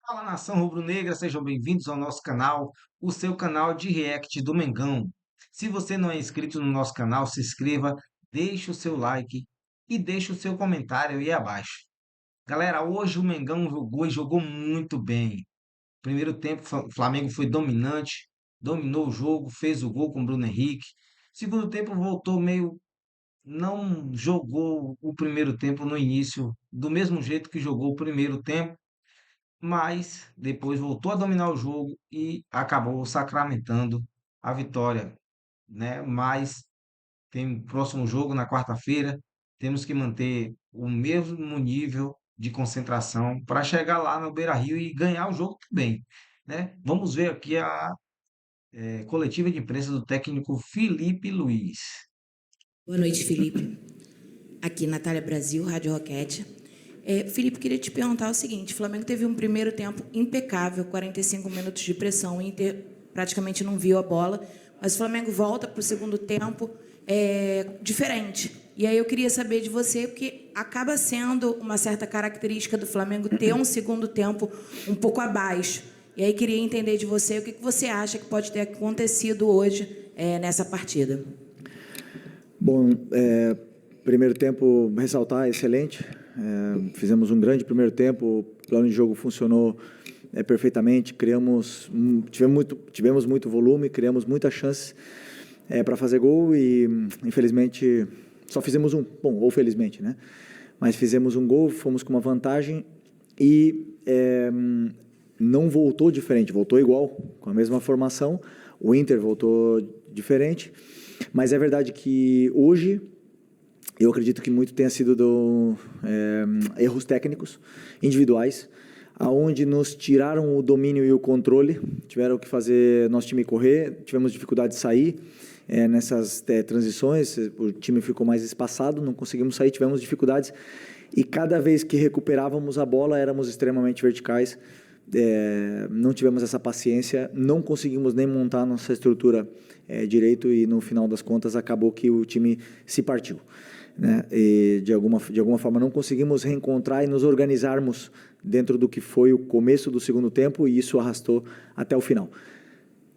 Fala nação rubro-negra, sejam bem-vindos ao nosso canal, o seu canal de react do Mengão. Se você não é inscrito no nosso canal, se inscreva, deixe o seu like e deixe o seu comentário aí abaixo. Galera, hoje o Mengão jogou e jogou muito bem. Primeiro tempo, o Flamengo foi dominante, dominou o jogo, fez o gol com o Bruno Henrique. Segundo tempo, voltou meio, não jogou o primeiro tempo no início do mesmo jeito que jogou o primeiro tempo, mas depois voltou a dominar o jogo e acabou sacramentando a vitória, né? Mas tem o próximo jogo na quarta-feira, temos que manter o mesmo nível de concentração para chegar lá no Beira-Rio e ganhar o jogo também, né? Vamos ver aqui a coletiva de imprensa do técnico Felipe Luiz. Boa noite, Felipe. Aqui, Natália Brasil, Rádio Roquete. Felipe, queria te perguntar o seguinte: o Flamengo teve um primeiro tempo impecável, 45 minutos de pressão, o Inter praticamente não viu a bola, mas o Flamengo volta para o segundo tempo diferente. E aí eu queria saber de você, porque acaba sendo uma certa característica do Flamengo ter um segundo tempo um pouco abaixo. E aí queria entender de você o que você acha que pode ter acontecido hoje nessa partida. Bom, primeiro tempo, ressaltar, excelente. Fizemos um grande primeiro tempo, o plano de jogo funcionou perfeitamente, tivemos muito volume, criamos muitas chances para fazer gol e, infelizmente, só fizemos um. Bom, ou felizmente, né? Mas fizemos um gol, fomos com uma vantagem e não voltou diferente, voltou igual, com a mesma formação. O Inter voltou diferente. Mas é verdade que hoje, eu acredito que muito tenha sido erros técnicos, individuais, aonde nos tiraram o domínio e o controle, tiveram que fazer nosso time correr, tivemos dificuldade de sair nessas transições, o time ficou mais espaçado, não conseguimos sair, tivemos dificuldades, e cada vez que recuperávamos a bola, éramos extremamente verticais, não tivemos essa paciência, não conseguimos nem montar nossa estrutura direito e no final das contas acabou que o time se partiu, né? E de alguma forma não conseguimos reencontrar e nos organizarmos dentro do que foi o começo do segundo tempo e isso arrastou até o final.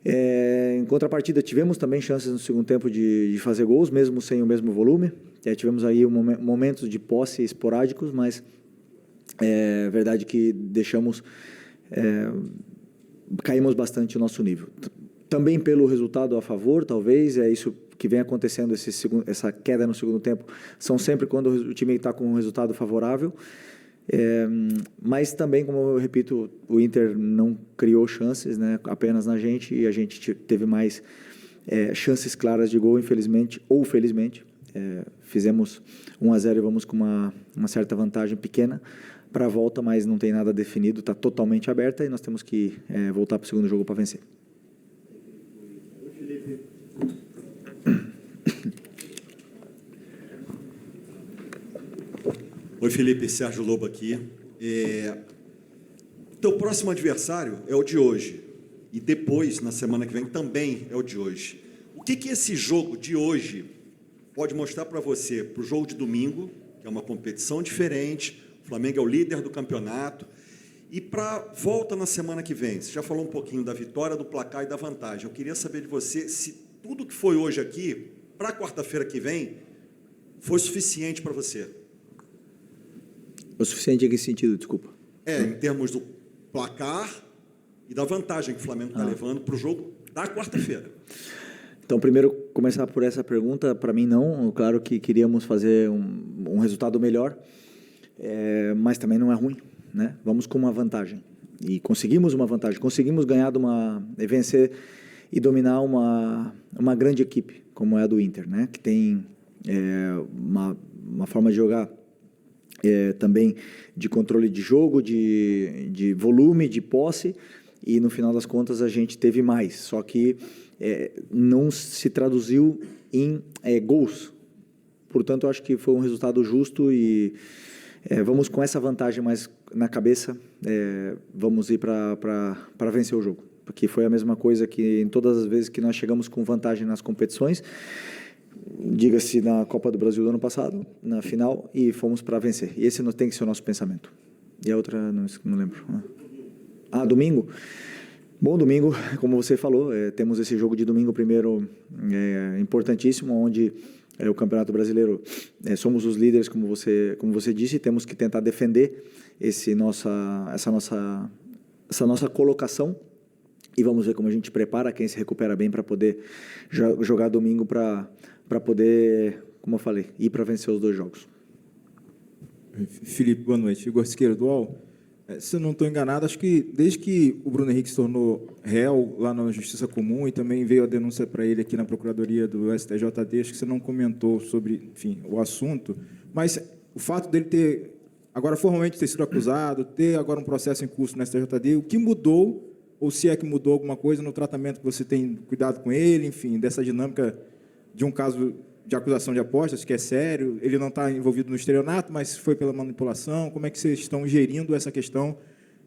Em contrapartida, tivemos também chances no segundo tempo de fazer gols, mesmo sem o mesmo volume. Tivemos aí momentos de posse esporádicos, mas é verdade que caímos bastante o nosso nível. Também pelo resultado a favor, talvez, é isso que vem acontecendo, essa queda no segundo tempo, são sempre quando o time está com um resultado favorável, mas também, como eu repito, o Inter não criou chances, né, apenas na gente, e a gente teve mais chances claras de gol, infelizmente, ou felizmente. Fizemos 1-0 e vamos com uma certa vantagem pequena para a volta, mas não tem nada definido, está totalmente aberta e nós temos que voltar para o segundo jogo para vencer. Oi, Felipe, Sérgio Lobo aqui. Teu próximo adversário é o de hoje. E depois, na semana que vem, também é o de hoje. O que esse jogo de hoje pode mostrar para você, para o jogo de domingo, que é uma competição diferente, o Flamengo é o líder do campeonato, e para a volta na semana que vem? Você já falou um pouquinho da vitória, do placar e da vantagem. Eu queria saber de você se tudo que foi hoje aqui, para a quarta-feira que vem, foi suficiente para você. O suficiente em que sentido, desculpa? Em termos do placar e da vantagem que o Flamengo está levando para o jogo da quarta-feira. Então, primeiro, começar por essa pergunta, para mim não, claro que queríamos fazer um resultado melhor, mas também não é ruim, né? Vamos com uma vantagem, e conseguimos uma vantagem, conseguimos ganhar vencer e dominar uma grande equipe, como é a do Inter, né? Que tem uma forma de jogar também de controle de jogo, de volume, de posse, e no final das contas a gente teve mais, só que não se traduziu em gols. Portanto, eu acho que foi um resultado justo e vamos com essa vantagem mais na cabeça, vamos ir para vencer o jogo, porque foi a mesma coisa que em todas as vezes que nós chegamos com vantagem nas competições, diga-se na Copa do Brasil do ano passado, na final, e fomos para vencer. E esse tem que ser o nosso pensamento. E a outra, não lembro. Domingo? Bom, domingo, como você falou, temos esse jogo de domingo primeiro importantíssimo, onde o Campeonato Brasileiro, somos os líderes, como você disse, temos que tentar defender essa nossa colocação, e vamos ver como a gente prepara, quem se recupera bem para poder jogar domingo, para poder, como eu falei, ir para vencer os 2 jogos. Felipe, boa noite. Igor Siqueira, do UOL. Se eu não estou enganado, acho que desde que o Bruno Henrique se tornou réu lá na Justiça Comum e também veio a denúncia para ele aqui na Procuradoria do STJD, acho que você não comentou sobre, enfim, o assunto, mas o fato dele ter, agora formalmente ter sido acusado, ter agora um processo em curso no STJD, o que mudou, ou se é que mudou alguma coisa no tratamento que você tem cuidado com ele, enfim, dessa dinâmica de um caso de acusação de apostas, que é sério, ele não está envolvido no estelionato, mas foi pela manipulação. Como é que vocês estão gerindo essa questão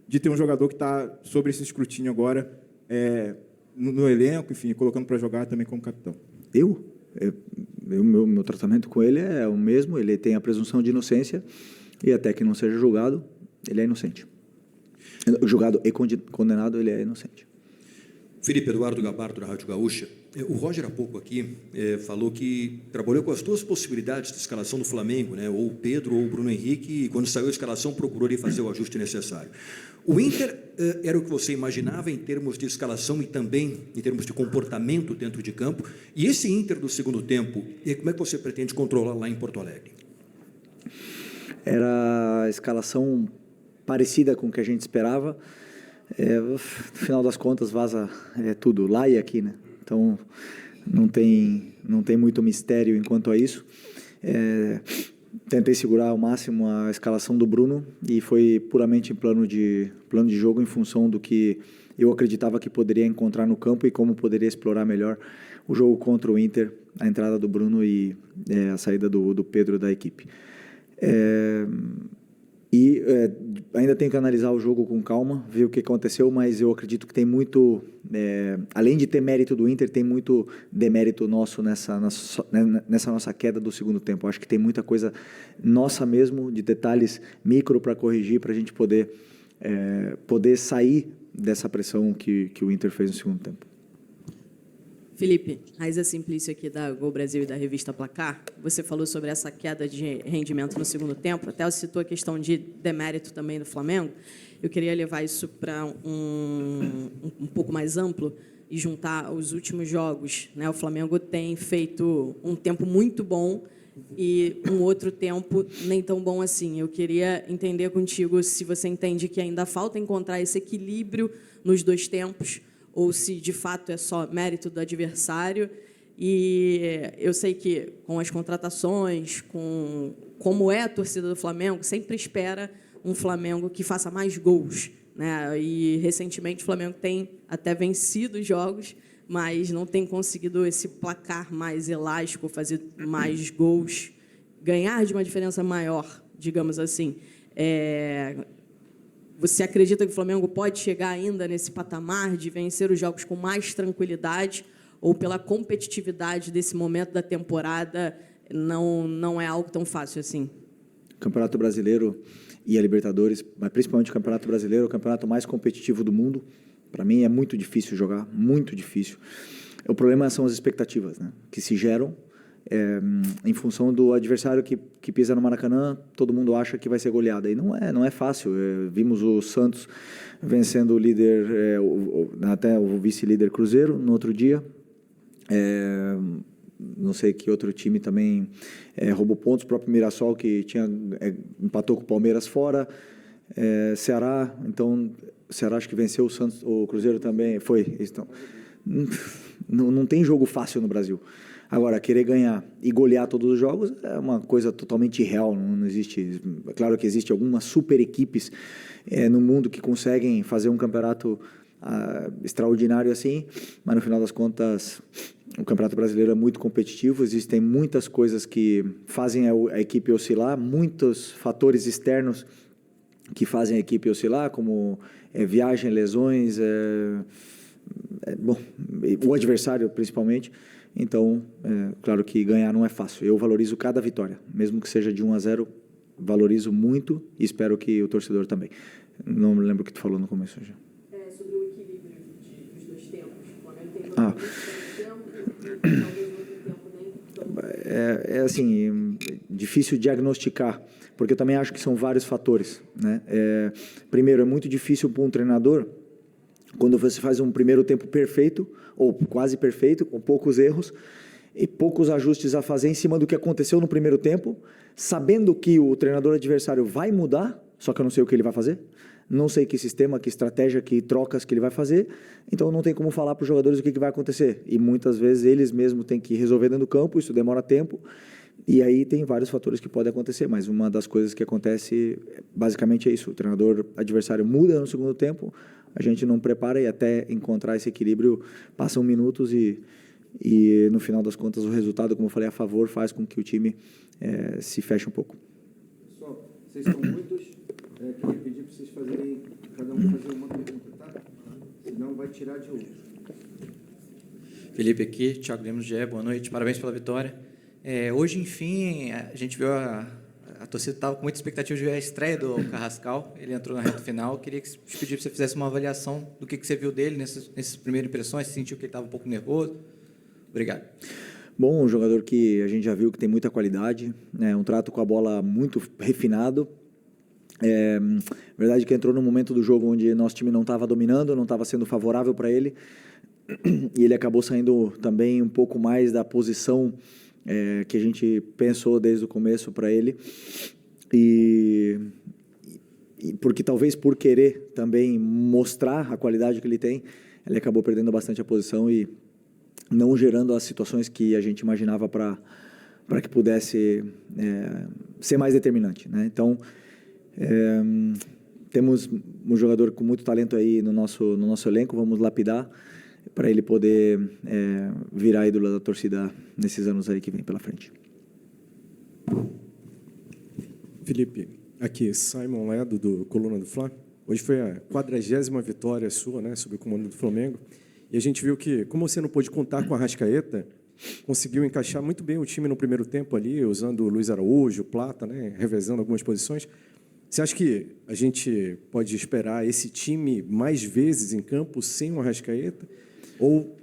de ter um jogador que está sob esse escrutínio agora no elenco, enfim, colocando para jogar também como capitão? Meu tratamento com ele é o mesmo, ele tem a presunção de inocência e até que não seja julgado, ele é inocente. Julgado e condenado, ele é inocente. Felipe, Eduardo Gabardo, da Rádio Gaúcha. O Roger, há pouco aqui, falou que trabalhou com as 2 possibilidades de escalação do Flamengo, né? Ou o Pedro ou o Bruno Henrique, e quando saiu a escalação procurou ali fazer o ajuste necessário. O Inter era o que você imaginava em termos de escalação e também em termos de comportamento dentro de campo. E esse Inter do segundo tempo, como é que você pretende controlar lá em Porto Alegre? Era a escalação parecida com o que a gente esperava. No final das contas, vaza tudo, lá e aqui, né? Então, não tem muito mistério enquanto a isso. Tentei segurar ao máximo a escalação do Bruno e foi puramente em plano de jogo, em função do que eu acreditava que poderia encontrar no campo e como poderia explorar melhor o jogo contra o Inter, a entrada do Bruno e a saída do Pedro da equipe. Ainda tenho que analisar o jogo com calma, ver o que aconteceu, mas eu acredito que tem muito, além de ter mérito do Inter, tem muito demérito nosso nessa nossa queda do segundo tempo. Acho que tem muita coisa nossa mesmo, de detalhes micro para corrigir, para a gente poder sair dessa pressão que o Inter fez no segundo tempo. Felipe, Raíza Simplício aqui da Gol Brasil e da revista Placar. Você falou sobre essa queda de rendimento no segundo tempo, até você citou a questão de demérito também do Flamengo. Eu queria levar isso para um pouco mais amplo e juntar os últimos jogos, né? O Flamengo tem feito um tempo muito bom e um outro tempo nem tão bom assim. Eu queria entender contigo se você entende que ainda falta encontrar esse equilíbrio nos 2 tempos, ou se de fato é só mérito do adversário. E eu sei que com as contratações, como é a torcida do Flamengo, sempre espera um Flamengo que faça mais gols, né? E recentemente o Flamengo tem até vencido os jogos, mas não tem conseguido esse placar mais elástico, fazer mais gols, ganhar de uma diferença maior, digamos assim. Você acredita que o Flamengo pode chegar ainda nesse patamar de vencer os jogos com mais tranquilidade, ou pela competitividade desse momento da temporada não é algo tão fácil assim? O Campeonato Brasileiro e a Libertadores, mas principalmente o Campeonato Brasileiro, é o campeonato mais competitivo do mundo. Para mim é muito difícil jogar, muito difícil. O problema são as expectativas, né, que se geram em função do adversário que pisa no Maracanã. Todo mundo acha que vai ser goleada, e não é fácil. Vimos o Santos vencendo o líder, até o vice-líder Cruzeiro no outro dia. Não sei que outro time também roubou pontos, o próprio Mirassol, que empatou com o Palmeiras fora. Ceará, então, o Ceará acho que venceu o Santos, o Cruzeiro também foi. Então, não tem jogo fácil no Brasil. Agora, querer ganhar e golear todos os jogos é uma coisa totalmente irreal, não existe. É claro que existe algumas super equipes no mundo que conseguem fazer um campeonato extraordinário assim, mas no final das contas o Campeonato Brasileiro é muito competitivo, existem muitas coisas que fazem a equipe oscilar, muitos fatores externos que fazem a equipe oscilar, como viagem, lesões, o adversário principalmente. Então, claro que ganhar não é fácil. Eu valorizo cada vitória, mesmo que seja de 1-0, valorizo muito e espero que o torcedor também. Não me lembro o que tu falou no começo já. sobre o equilíbrio dos dois tempos. O Flamengo tem Ah. tempo e talvez outro tempo nem tão. É assim, difícil diagnosticar, porque eu também acho que são vários fatores, né? Primeiro, é muito difícil para um treinador, quando você faz um primeiro tempo perfeito, ou quase perfeito, com poucos erros, e poucos ajustes a fazer em cima do que aconteceu no primeiro tempo, sabendo que o treinador adversário vai mudar, só que eu não sei o que ele vai fazer, não sei que sistema, que estratégia, que trocas que ele vai fazer, então não tem como falar para os jogadores o que vai acontecer. E muitas vezes eles mesmos têm que resolver dentro do campo, isso demora tempo, e aí tem vários fatores que podem acontecer, mas uma das coisas que acontece basicamente é isso, o treinador adversário muda no segundo tempo, a gente não prepara e até encontrar esse equilíbrio passam minutos e no final das contas o resultado, como eu falei, a favor faz com que o time se feche um pouco. Pessoal, vocês são muitos, queria pedir para vocês fazerem, cada um fazer uma pergunta, tá? Senão vai tirar de um. Felipe aqui, Thiago Lemos, GE, boa noite, parabéns pela vitória. Hoje, enfim, a gente viu a torcida estava com muita expectativa de ver a estreia do Carrascal, ele entrou na reta final, queria que pedir para você fizesse uma avaliação do que você viu dele nessas primeiras impressões, você sentiu que ele estava um pouco nervoso? Obrigado. Bom, um jogador que a gente já viu que tem muita qualidade, né, um trato com a bola muito refinado, verdade que entrou num momento do jogo onde nosso time não estava dominando, não estava sendo favorável para ele, e ele acabou saindo também um pouco mais da posição que a gente pensou desde o começo para ele, e porque talvez por querer também mostrar a qualidade que ele tem, ele acabou perdendo bastante a posição e não gerando as situações que a gente imaginava para que pudesse ser mais determinante, né? Então, temos um jogador com muito talento aí no nosso elenco, vamos lapidar para ele poder virar ídolo da torcida nesses anos aí que vem pela frente. Felipe, aqui, Simon Ledo, do Coluna do Fla. Hoje foi a 40ª vitória sua, né, sob o comando do Flamengo. E a gente viu que, como você não pôde contar com a Arrascaeta, conseguiu encaixar muito bem o time no primeiro tempo ali, usando o Luiz Araújo, o Plata, né, revezando algumas posições. Você acha que a gente pode esperar esse time mais vezes em campo sem o Arrascaeta? Ou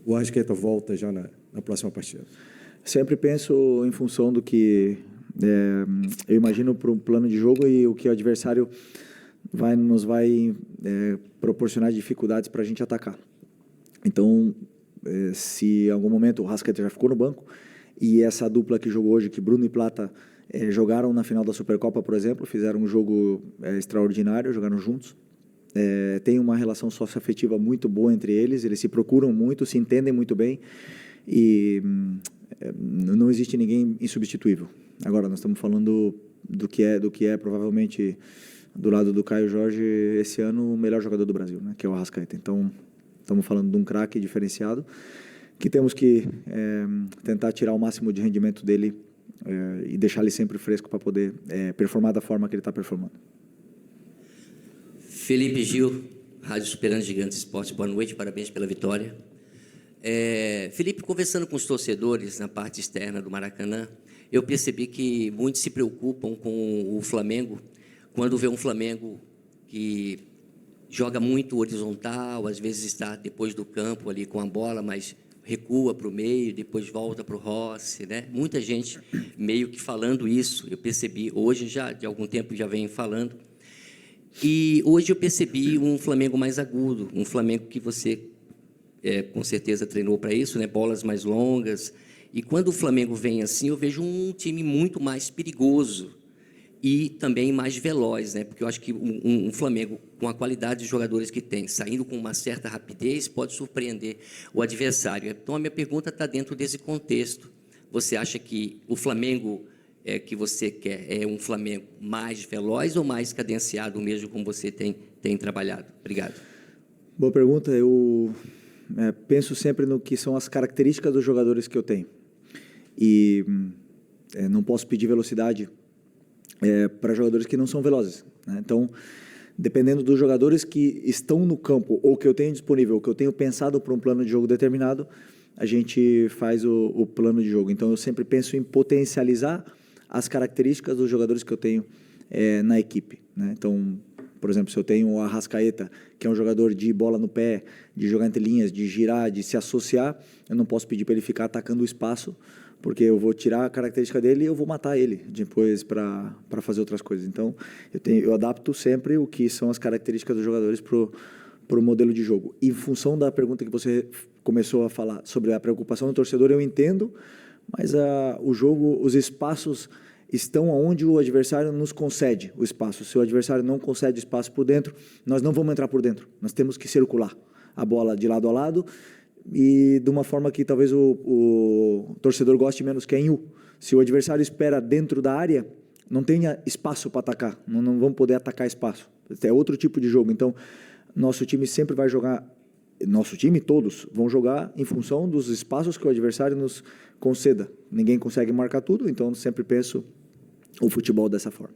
o Arrascaeta volta já na próxima partida? Sempre penso em função do que eu imagino para um plano de jogo e o que o adversário nos vai proporcionar dificuldades para a gente atacar. Então, se em algum momento o Arrascaeta já ficou no banco e essa dupla que jogou hoje, que Bruno e Plata jogaram na final da Supercopa, por exemplo, fizeram um jogo extraordinário, jogaram juntos. Tem uma relação socioafetiva muito boa entre eles, eles se procuram muito, se entendem muito bem e não existe ninguém insubstituível. Agora, nós estamos falando do que é provavelmente, do lado do Caio Jorge, esse ano, o melhor jogador do Brasil, né, que é o Arrascaeta. Então, estamos falando de um craque diferenciado que temos que tentar tirar o máximo de rendimento dele e deixar ele sempre fresco para poder performar da forma que ele está performando. Felipe Gil, Rádio Superando Gigantes Esporte, boa noite, parabéns pela vitória. Felipe, conversando com os torcedores na parte externa do Maracanã, eu percebi que muitos se preocupam com o Flamengo, quando vê um Flamengo que joga muito horizontal, às vezes está depois do campo ali com a bola, mas recua para o meio, depois volta para o Rossi, né? Muita gente meio que falando isso, eu percebi, hoje já, de algum tempo já vem falando. E hoje eu percebi um Flamengo mais agudo, um Flamengo que você com certeza treinou para isso, né? Bolas mais longas. E quando o Flamengo vem assim, eu vejo um time muito mais perigoso e também mais veloz, né? Porque eu acho que um Flamengo, com a qualidade de jogadores que tem, saindo com uma certa rapidez, pode surpreender o adversário. Então, a minha pergunta está dentro desse contexto. Você acha que o Flamengo que você quer é um Flamengo mais veloz ou mais cadenciado mesmo, como você tem trabalhado? Obrigado. Boa pergunta. Eu penso sempre no que são as características dos jogadores que eu tenho. E não posso pedir velocidade para jogadores que não são velozes, né? Então, dependendo dos jogadores que estão no campo ou que eu tenho disponível, ou que eu tenho pensado para um plano de jogo determinado, a gente faz o plano de jogo. Então, eu sempre penso em potencializar as características dos jogadores que eu tenho na equipe, né? Então, Por exemplo, se eu tenho o Arrascaeta, que é um jogador de bola no pé, de jogar entre linhas, de girar, de se associar, eu não posso pedir para ele ficar atacando o espaço, porque eu vou tirar a característica dele e eu vou matar ele depois para fazer outras coisas. Então, eu adapto sempre o que são as características dos jogadores para o modelo de jogo. Em função da pergunta que você começou a falar sobre a preocupação do torcedor, eu entendo, mas o jogo, os espaços estão onde o adversário nos concede o espaço. Se o adversário não concede espaço por dentro, nós não vamos entrar por dentro. Nós temos que circular a bola de lado a lado e de uma forma que talvez o torcedor goste menos, que é em U. Se o adversário espera dentro da área, não tenha espaço para atacar. Não vamos poder atacar espaço. É outro tipo de jogo. Então, nosso time sempre vai jogar, nosso time, todos, vão jogar em função dos espaços que o adversário nos conceda. Ninguém consegue marcar tudo, então sempre penso o futebol dessa forma.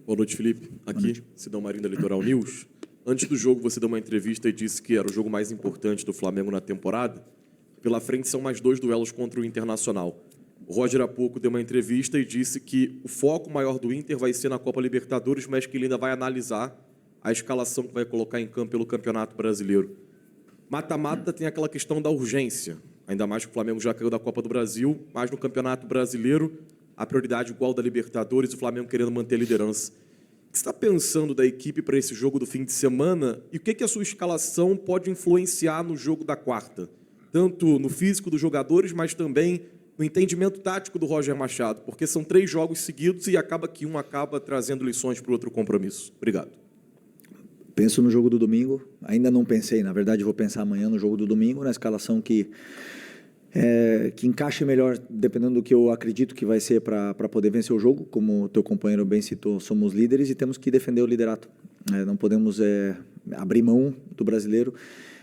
Boa noite, Felipe. Aqui, Sidão Marinho da Litoral News. Antes do jogo, você deu uma entrevista e disse que era o jogo mais importante do Flamengo na temporada. Pela frente são mais 2 duelos contra o Internacional. O Roger há pouco deu uma entrevista e disse que o foco maior do Inter vai ser na Copa Libertadores, mas que ele ainda vai analisar a escalação que vai colocar em campo pelo Campeonato Brasileiro. Mata-mata tem aquela questão da urgência, ainda mais que o Flamengo já caiu da Copa do Brasil, mas no Campeonato Brasileiro, a prioridade igual da Libertadores, o Flamengo querendo manter a liderança. O que você está pensando da equipe para esse jogo do fim de semana e o que a sua escalação pode influenciar no jogo da quarta? Tanto no físico dos jogadores, mas também no entendimento tático do Roger Machado, porque são 3 jogos seguidos e acaba que um acaba trazendo lições para o outro compromisso. Obrigado. Penso no jogo do domingo, ainda não pensei, na verdade vou pensar amanhã no jogo do domingo, na escalação que encaixe melhor, dependendo do que eu acredito que vai ser para poder vencer o jogo. Como o teu companheiro bem citou, somos líderes e temos que defender o liderato. Não podemos abrir mão do brasileiro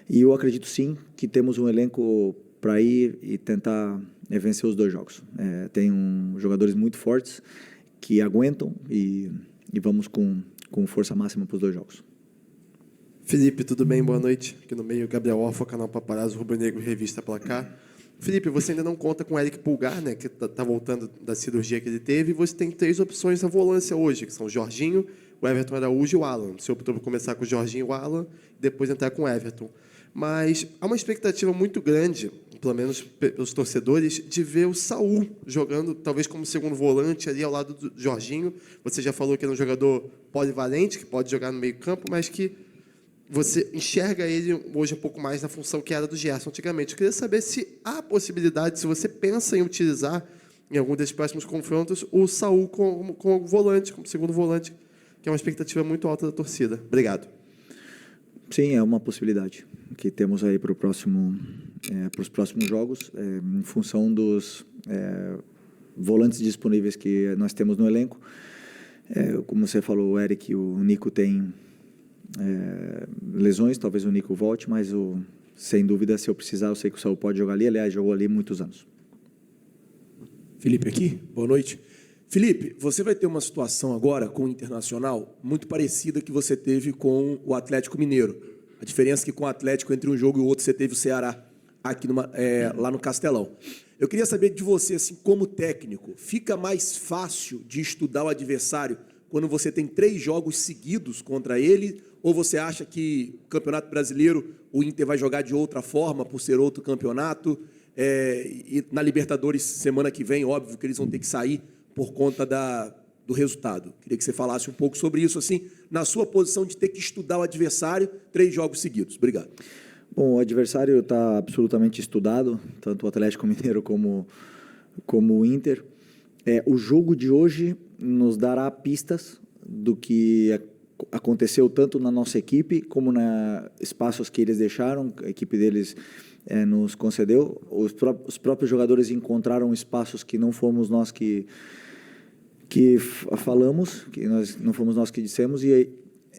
e eu acredito sim que temos um elenco para ir e tentar vencer os 2 jogos. Tem jogadores muito fortes que aguentam e vamos com força máxima para os 2 jogos. Felipe, tudo bem? Boa noite. Aqui no meio, Gabriel Orfa, canal Paparazzo, Rubro Negro, Revista Placar. Felipe, você ainda não conta com o Eric Pulgar, né, que está voltando da cirurgia que ele teve, e você tem 3 opções na volância hoje, que são o Jorginho, o Everton Araújo e o Alan. Você optou por começar com o Jorginho e o Alan, e depois entrar com o Everton. Mas há uma expectativa muito grande, pelo menos pelos torcedores, de ver o Saul jogando, talvez como segundo volante, ali ao lado do Jorginho. Você já falou que ele é um jogador polivalente, que pode jogar no meio campo, mas que você enxerga ele hoje um pouco mais na função que era do Gerson antigamente. Eu queria saber se há possibilidade, se você pensa em utilizar, em algum desses próximos confrontos, o Saul como volante, como segundo volante, que é uma expectativa muito alta da torcida. Obrigado. Sim, é uma possibilidade que temos aí para os próximos jogos, em função dos volantes disponíveis que nós temos no elenco. Como você falou, o Eric e o Nico têm lesões, talvez o Nico volte, mas sem dúvida, se eu precisar, eu sei que o Saul pode jogar ali. Aliás, jogou ali muitos anos. Felipe aqui, boa noite. Felipe, você vai ter uma situação agora com o Internacional muito parecida que você teve com o Atlético Mineiro. A diferença é que com o Atlético, entre um jogo e o outro, você teve o Ceará aqui lá no Castelão. Eu queria saber de você, assim, como técnico, fica mais fácil de estudar o adversário quando você tem 3 jogos seguidos contra ele, ou você acha que o Campeonato Brasileiro o Inter vai jogar de outra forma por ser outro campeonato? E na Libertadores, semana que vem, óbvio que eles vão ter que sair por conta do resultado. Queria que você falasse um pouco sobre isso, assim, na sua posição de ter que estudar o adversário 3 jogos seguidos. Obrigado. Bom, o adversário está absolutamente estudado, tanto o Atlético Mineiro como o Inter. O jogo de hoje nos dará pistas do que aconteceu tanto na nossa equipe como na espaços que eles deixaram, a equipe deles nos concedeu. Os próprios jogadores encontraram espaços que não fomos nós que falamos, que não fomos nós que dissemos, e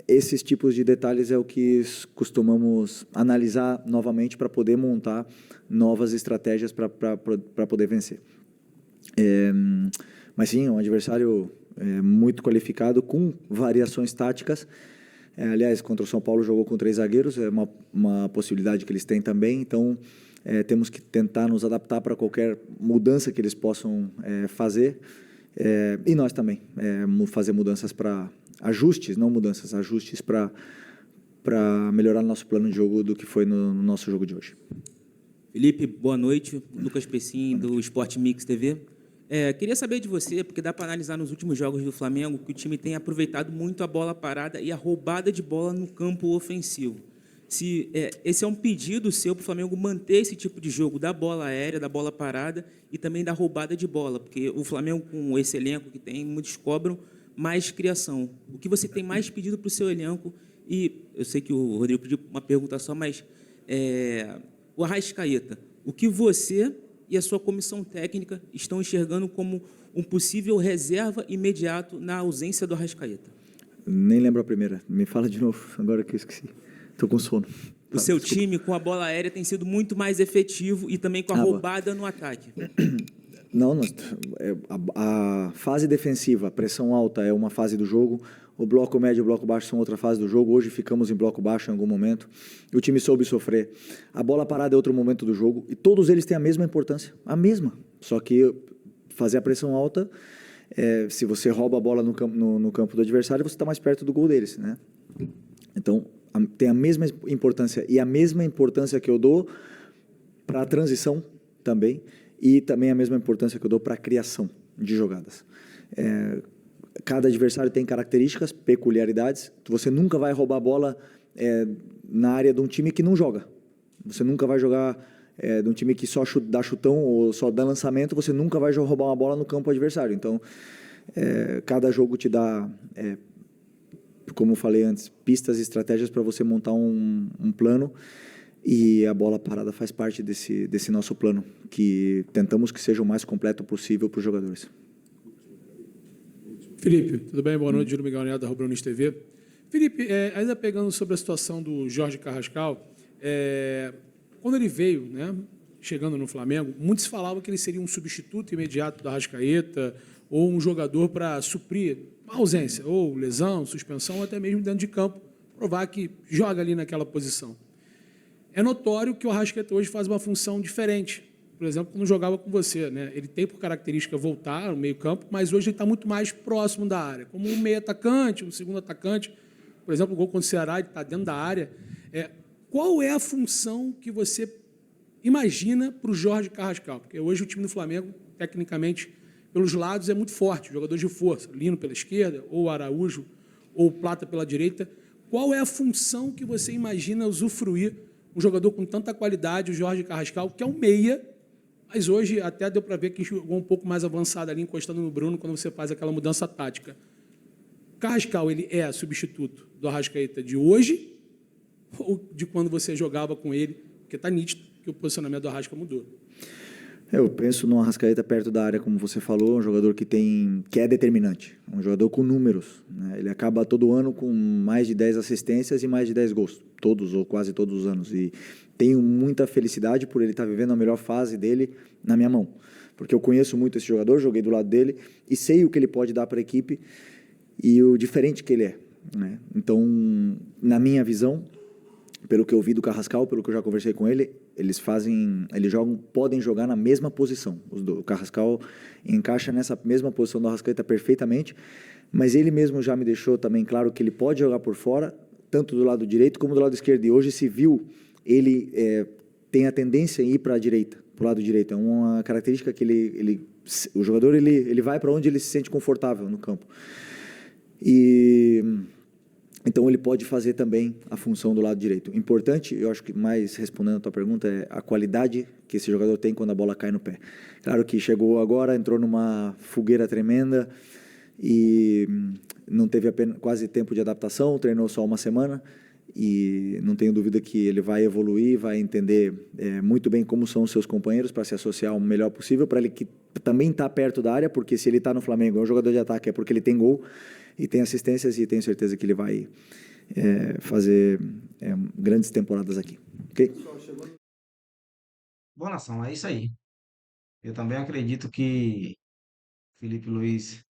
esses tipos de detalhes é o que costumamos analisar novamente para poder montar novas estratégias para poder vencer. Mas sim, é um adversário muito qualificado, com variações táticas. Aliás, contra o São Paulo jogou com 3 zagueiros, é uma possibilidade que eles têm também, então temos que tentar nos adaptar para qualquer mudança que eles possam fazer E nós também, fazer mudanças para ajustes, não mudanças, ajustes para melhorar nosso plano de jogo do que foi no nosso jogo de hoje. Felipe, boa noite. Lucas Pessim, do Sport Mix TV. Queria saber de você, porque dá para analisar nos últimos jogos do Flamengo que o time tem aproveitado muito a bola parada e a roubada de bola no campo ofensivo. Se esse é um pedido seu para o Flamengo manter esse tipo de jogo da bola aérea, da bola parada e também da roubada de bola, porque o Flamengo, com esse elenco que tem, muitos cobram mais criação. O que você tem mais pedido para o seu elenco? E eu sei que o Rodrigo pediu uma pergunta só, mas o Arrascaeta, o que você e a sua comissão técnica estão enxergando como um possível reserva imediato na ausência do Arrascaeta? Nem lembro a primeira. Me fala de novo, agora que eu esqueci. Estou com sono. O seu time, com a bola aérea, tem sido muito mais efetivo e também com a roubada no ataque. Não, a fase defensiva, a pressão alta é uma fase do jogo, o bloco médio e o bloco baixo são outra fase do jogo. Hoje ficamos em bloco baixo em algum momento. O time soube sofrer. A bola parada é outro momento do jogo e todos eles têm a mesma importância, a mesma. Só que fazer a pressão alta, se você rouba a bola no campo do adversário, você está mais perto do gol deles, né? Então, tem a mesma importância e a mesma importância que eu dou para a transição também e também a mesma importância que eu dou para a criação de jogadas. Cada adversário tem características, peculiaridades. Você nunca vai roubar a bola na área de um time que não joga. Você nunca vai jogar de um time que só dá chutão ou só dá lançamento. Você nunca vai roubar uma bola no campo adversário. Então, cada jogo te dá, como eu falei antes, pistas e estratégias para você montar um plano. E a bola parada faz parte desse nosso plano, que tentamos que seja o mais completo possível para os jogadores. Felipe, tudo bem? Boa noite, Júlio Miguel Neto, da Rubro News TV. Felipe, ainda pegando sobre a situação do Jorge Carrascal, quando ele veio, né, chegando no Flamengo, muitos falavam que ele seria um substituto imediato do Arrascaeta ou um jogador para suprir uma ausência, ou lesão, suspensão, ou até mesmo dentro de campo, provar que joga ali naquela posição. É notório que o Arrascaeta hoje faz uma função diferente. Por exemplo, quando jogava com você, né? Ele tem por característica voltar no meio-campo, mas hoje ele está muito mais próximo da área, como um meio-atacante, um segundo atacante. Por exemplo, o gol contra o Ceará, ele está dentro da área. Qual é a função que você imagina para o Jorge Carrascal? Porque hoje o time do Flamengo, tecnicamente, pelos lados, é muito forte, jogadores de força, Lino pela esquerda, ou Araújo, ou Plata pela direita. Qual é a função que você imagina usufruir um jogador com tanta qualidade, o Jorge Carrascal, que é um meia, mas hoje até deu para ver que jogou um pouco mais avançado ali, encostando no Bruno, quando você faz aquela mudança tática. O Carrascal, ele é substituto do Arrascaeta de hoje ou de quando você jogava com ele? Porque está nítido que o posicionamento do Arrasca mudou. Eu penso no Arrascaeta perto da área, como você falou, um jogador que é determinante, um jogador com números, né? Ele acaba todo ano com mais de 10 assistências e mais de 10 gols, todos ou quase todos os anos. E tenho muita felicidade por ele estar vivendo a melhor fase dele na minha mão, porque eu conheço muito esse jogador, joguei do lado dele e sei o que ele pode dar para a equipe e o diferente que ele é, né? Então, na minha visão, pelo que eu vi do Carrascal, pelo que eu já conversei com ele, eles podem jogar na mesma posição. O Carrascal encaixa nessa mesma posição do Arrascaeta perfeitamente, mas ele mesmo já me deixou também claro que ele pode jogar por fora, tanto do lado direito como do lado esquerdo. E hoje se viu, ele tem a tendência em ir para a direita, para o lado direito. É uma característica que o jogador ele vai para onde ele se sente confortável no campo. Então, ele pode fazer também a função do lado direito. Importante, eu acho que mais respondendo a tua pergunta, é a qualidade que esse jogador tem quando a bola cai no pé. Claro que chegou agora, entrou numa fogueira tremenda e não teve quase tempo de adaptação, treinou só uma semana e não tenho dúvida que ele vai evoluir, vai entender muito bem como são os seus companheiros para se associar o melhor possível, para ele que também está perto da área, porque se ele está no Flamengo, é um jogador de ataque, é porque ele tem gol, e tem assistências e tenho certeza que ele vai fazer grandes temporadas aqui. Ok? Boa, nação, é isso aí. Eu também acredito que Felipe Luiz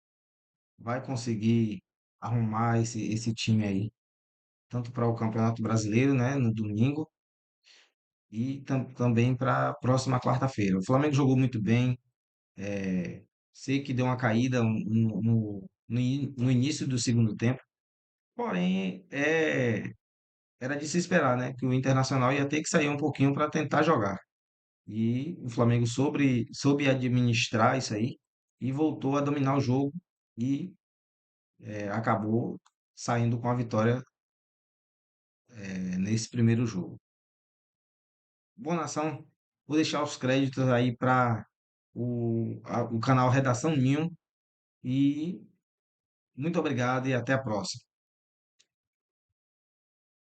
vai conseguir arrumar esse time aí, tanto para o Campeonato Brasileiro, né, no domingo, e também para a próxima quarta-feira. O Flamengo jogou muito bem, Sei que deu uma caída no início do segundo tempo, porém era de se esperar, né? Que o Internacional ia ter que sair um pouquinho para tentar jogar. E o Flamengo soube administrar isso aí e voltou a dominar o jogo e acabou saindo com a vitória nesse primeiro jogo. Boa nação, vou deixar os créditos aí para o canal Redação Ninho e muito obrigado e até a próxima.